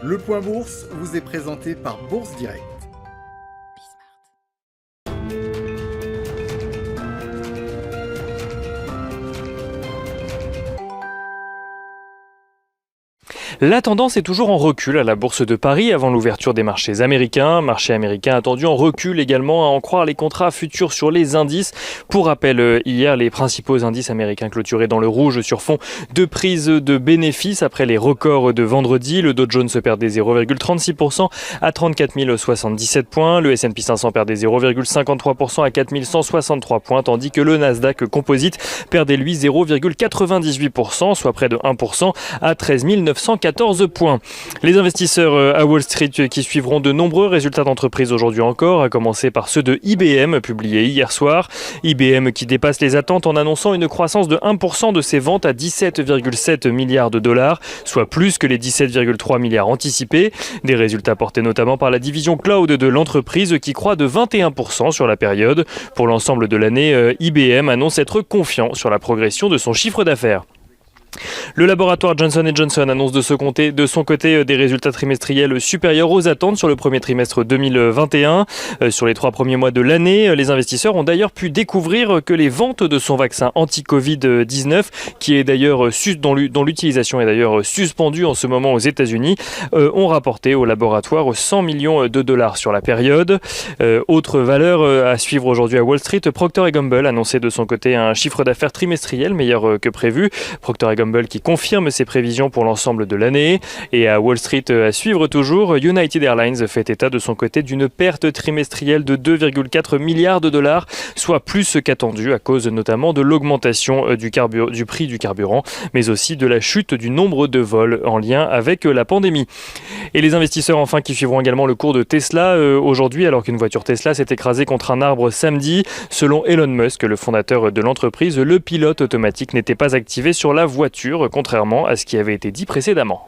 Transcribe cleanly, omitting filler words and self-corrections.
Le Point Bourse vous est présenté par Bourse Direct. La tendance est toujours en recul à la Bourse de Paris avant l'ouverture des marchés américains. Marché américain attendu en recul également, à en croire les contrats futurs sur les indices. Pour rappel, hier, les principaux indices américains clôturaient dans le rouge sur fond de prise de bénéfices après les records de vendredi. Le Dow Jones perdait 0,36% à 34 077 points. Le S&P 500 perdait 0,53% à 4 163 points, tandis que le Nasdaq Composite perdait lui 0,98%, soit près de 1% à 13 914 points. Les investisseurs à Wall Street qui suivront de nombreux résultats d'entreprise aujourd'hui encore, à commencer par ceux de IBM publiés hier soir. IBM qui dépasse les attentes en annonçant une croissance de 1% de ses ventes à 17,7 milliards de dollars, soit plus que les 17,3 milliards anticipés. Des résultats portés notamment par la division cloud de l'entreprise qui croît de 21% sur la période. Pour l'ensemble de l'année, IBM annonce être confiant sur la progression de son chiffre d'affaires. Le laboratoire Johnson & Johnson annonce de son côté des résultats trimestriels supérieurs aux attentes sur le premier trimestre 2021. Sur les 3 premiers mois de l'année, les investisseurs ont d'ailleurs pu découvrir que les ventes de son vaccin anti-Covid-19, qui est d'ailleurs dont l'utilisation est d'ailleurs suspendue en ce moment aux États-Unis, ont rapporté au laboratoire 100 millions de dollars sur la période. Autre valeur à suivre aujourd'hui à Wall Street, Procter & Gamble annonçait de son côté un chiffre d'affaires trimestriel meilleur que prévu. Procter & Gamble qui confirme ses prévisions pour l'ensemble de l'année. Et à Wall Street, à suivre toujours, United Airlines fait état de son côté d'une perte trimestrielle de 2,4 milliards de dollars, soit plus qu'attendu à cause notamment de l'augmentation du prix du carburant, mais aussi de la chute du nombre de vols en lien avec la pandémie. Et les investisseurs enfin qui suivront également le cours de Tesla aujourd'hui, alors qu'une voiture Tesla s'est écrasée contre un arbre samedi. Selon Elon Musk, le fondateur de l'entreprise, le pilote automatique n'était pas activé sur la voiture, contrairement à ce qui avait été dit précédemment.